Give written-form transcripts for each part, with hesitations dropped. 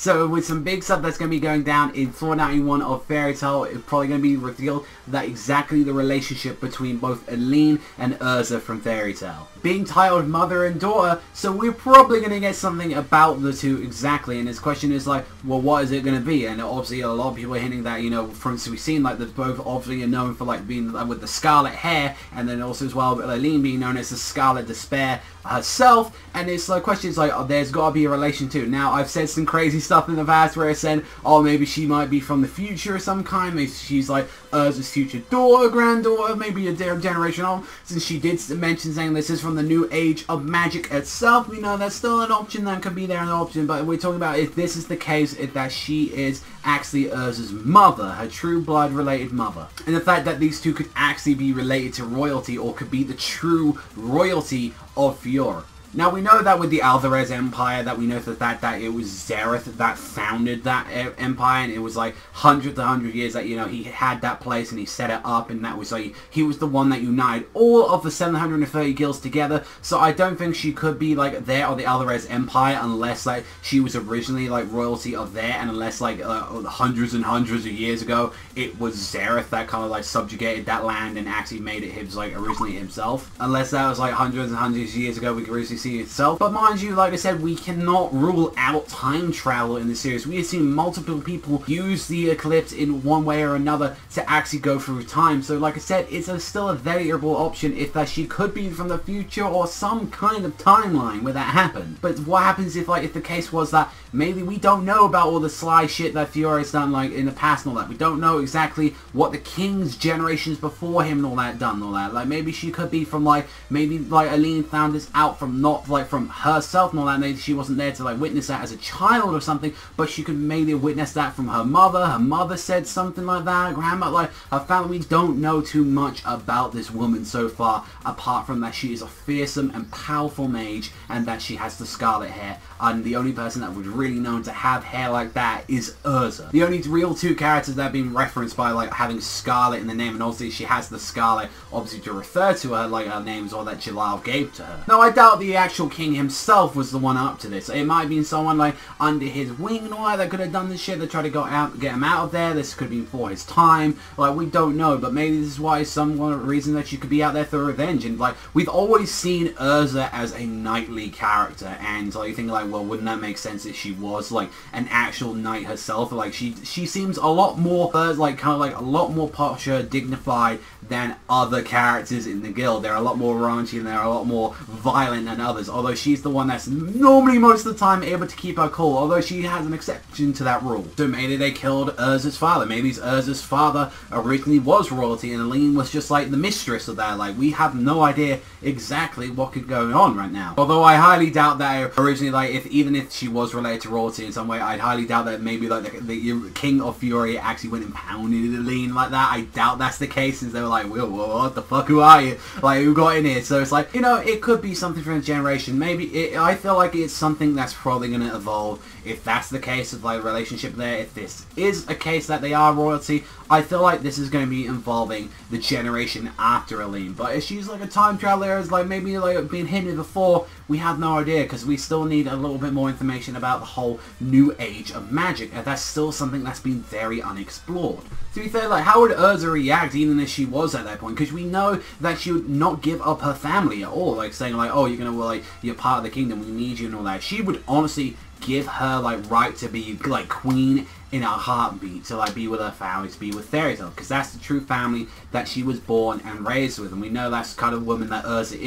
So with some big stuff that's going to be going down in 491 of Fairy Tail, it's probably going to be revealed that exactly the relationship between both Aline and Urza from Fairy Tail. Being titled mother and daughter, so we're probably going to get something about the two exactly, and his question is like, well, what is it going to be? And obviously a lot of people are hinting that, you know, for instance, we've seen like they're both obviously are known for like being with the scarlet hair, and then also as well Aline being known as the Scarlet Despair herself, and it's like questions like, oh, there's got to be a relation too. Now I've said some crazy stuff in the past where I said, oh, maybe she might be from the future of some kind, maybe she's like Urza's future daughter, granddaughter, maybe a generation old, since she did mention saying this is from the new age of magic itself. We know that's still an option that could be there, an option, but we're talking about if this is the case, if that she is actually Urza's mother, her true blood related mother, and the fact that these two could actually be related to royalty or could be the true royalty of Fiora. Now we know that with the Alvarez Empire, that we know that it was Xerath that founded that empire, and it was like hundreds years that, you know, he had that place and he set it up, and that was like, he was the one that united all of the 730 guilds together. So I don't think she could be like there or the Alvarez Empire unless like she was originally like royalty of there, and unless like hundreds of years ago it was Xerath that kind of like subjugated that land and actually made it his like originally himself. Unless that was like hundreds of years ago, we could originally see itself. But mind you, like I said, we cannot rule out time travel in this series. We have seen multiple people use the eclipse in one way or another to actually go through time. So like I said, it's still a variable option if that she could be from the future or some kind of timeline where that happened. But what happens if like if the case was that maybe we don't know about all the sly shit that Fiora's done like in the past and all that. We don't know exactly what the king's generations before him and all that done and all that. Like maybe she could be from like, maybe like Aline found this out from not like from herself and all that. Maybe she wasn't there to like witness that as a child or something, but she could maybe witness that from her mother. Her mother said something like that. Grandma, like her family. We don't know too much about this woman so far, apart from that she is a fearsome and powerful mage, and that she has the scarlet hair. And the only person that was really known to have hair like that is Urza. The only real two characters that have been referenced by like having Scarlet in the name, and obviously she has the Scarlet obviously to refer to her, like her names or that Jalal gave to her. Now I doubt the actual king himself was the one up to this. It might have been someone like under his wing and all that could have done this shit. They tried to get him out of there. This could be before his time. Like we don't know, but maybe this is why some reason that she could be out there for revenge. And like we've always seen Urza as a knightly character, and like you think like, well, wouldn't that make sense if she was like an actual knight herself? Like she seems a lot more like kind of like a lot more posher, dignified than other characters in the guild. They're a lot more raunchy and they're a lot more violent than others, although she's the one that's normally most of the time able to keep her cool, although she has an exception to that rule. So maybe they killed Urza's father. Maybe Urza's father originally was royalty and Aline was just like the mistress of that. Like we have no idea exactly what could go on right now. Although I highly doubt that originally, like even if she was related to royalty in some way, I'd highly doubt that maybe like the king of Fury actually went and pounded Aline like that. I doubt that's the case, since they were like, well, what the fuck, who are you? Like, who got in here? So it's like, you know, it could be something from a generation. Maybe I feel like it's something that's probably going to evolve. If that's the case of like relationship there, if this is a case that they are royalty, I feel like this is going to be involving the generation after Aline. But if she's like a time traveler, as like maybe like being hinted before, we have no idea, because we still need a little bit more information about the whole new age of magic, and that's still something that's been very unexplored. To be fair, like how would Urza react even if she was at that point? Because we know that she would not give up her family at all, like saying like, oh, you're gonna like you're part of the kingdom, we need you and all that. She would honestly give her like right to be like queen in a heartbeat, to like be with her family, to be with Fairy Tail, because that's the true family that she was born and raised with. And we know that's the kind of woman that Urza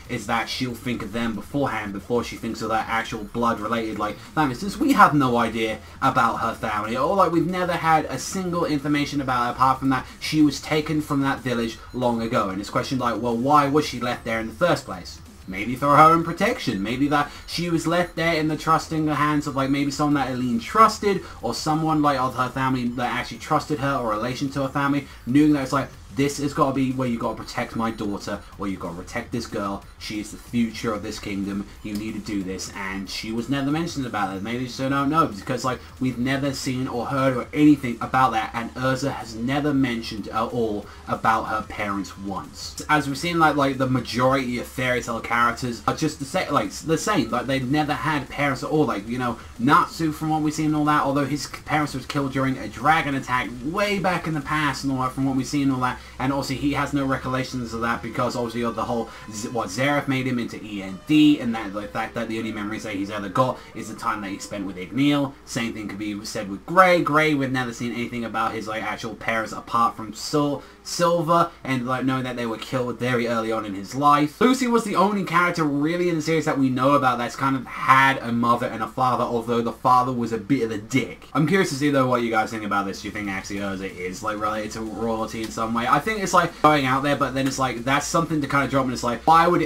is that she'll think of them beforehand, before she thinks of that actual blood related like family. Since we have no idea about her family, or like we've never had a single information about her apart from that she was taken from that village long ago. And it's questioned like, well, why was she left there in the first place? Maybe for her own protection. Maybe that she was left there in the trusting hands of like maybe someone that Aline trusted, or someone like of her family that actually trusted her, or relation to her family, knowing that it's like, this has got to be where you got to protect my daughter, or you got to protect this girl. She is the future of this kingdom. You need to do this. And she was never mentioned about it. Maybe she don't know, because like we've never seen or heard or anything about that, and Urza has never mentioned at all about her parents once. As we've seen, like the majority of Fairy Tail characters are just the same. Like they've never had parents at all. Like, you know, Natsu, from what we've seen and all that, although his parents was killed during a dragon attack way back in the past and all that, from what we've seen and all that, and also he has no recollections of that because obviously of the whole what Zeref made him into END, and that the fact that the only memories that he's ever got is the time that he spent with Igneel. Same thing could be said with Gray. Gray, we've never seen anything about his like actual parents apart from Silver, and like knowing that they were killed very early on in his life. Lucy was the only character really in the series that we know about that's kind of had a mother and a father, although the father was a bit of a dick. I'm curious to see though what you guys think about this. Do you think actually Urza is like related to royalty in some way? I think it's like going out there, but then it's like that's something to kind of drop, and it's like why would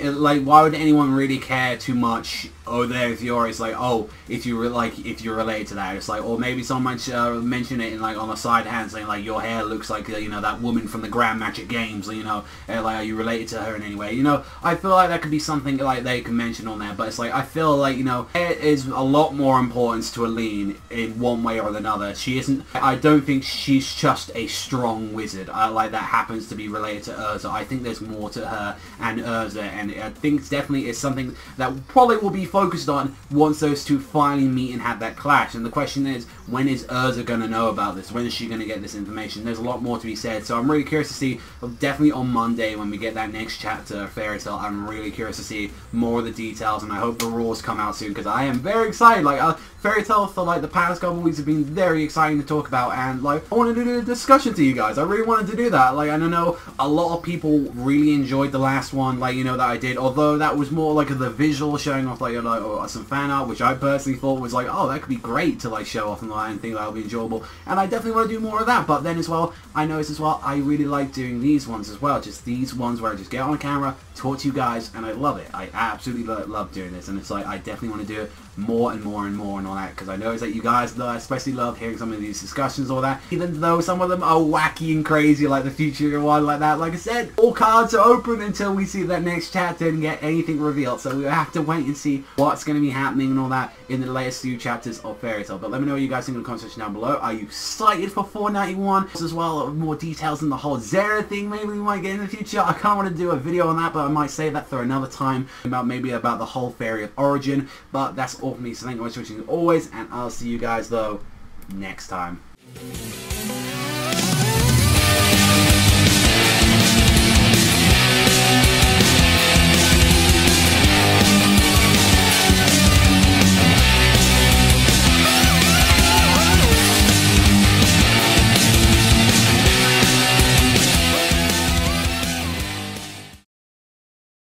anyone really care too much? Oh, there's yours. Like, oh, if you're related to that, it's like, or maybe someone mention it in like on the side hand, saying like your hair looks like you know, that woman from the Grand Magic Games. You know, like are you related to her in any way? You know, I feel like that could be something like they can mention on there. But it's like I feel like, you know, it is a lot more importance to Aline in one way or another. She isn't. I don't think she's just a strong wizard. Like that happens to be related to Urza. I think there's more to her and Urza, and I think definitely it's something that probably will be focused on once those two finally meet and have that clash. And the question is, when is Urza going to know about this? When is she going to get this information? There's a lot more to be said, so I'm really curious to see, definitely on Monday when we get that next chapter of Fairy Tail, I'm really curious to see more of the details, and I hope the rules come out soon, because I am very excited. Like, Fairy Tail for like the past couple of weeks have been very exciting to talk about, and like I wanted to do a discussion to you guys. I really wanted to do that. Like, I don't know, a lot of people really enjoyed the last one, like, you know, that I did, although that was more like the visual showing off like, you know, some fan art, which I personally thought was like, oh, that could be great to like show off and like, and think that would be enjoyable, and I definitely want to do more of that. But then as well, I noticed as well, I really like doing these ones as well, just these ones where I just get on camera, talk to you guys, and I love it. I absolutely love doing this, and it's like I definitely want to do it more and more and more and all that, because I know that you guys especially love hearing some of these discussions, all that, even though some of them are wacky and crazy, like the future one like that. Like I said, all cards are open until we see that next chapter and get anything revealed, so we have to wait and see what's going to be happening and all that in the latest few chapters of Fairy Tail. But let me know what you guys think in the comment section down below. Are you excited for 491 as well? More details in the whole Zera thing maybe we might get in the future. I kind of want to do a video on that, but I might save that for another time, about the whole Fairy of Origin. But that's all for me, so thank you very much for watching as always, and I'll see you guys though next time.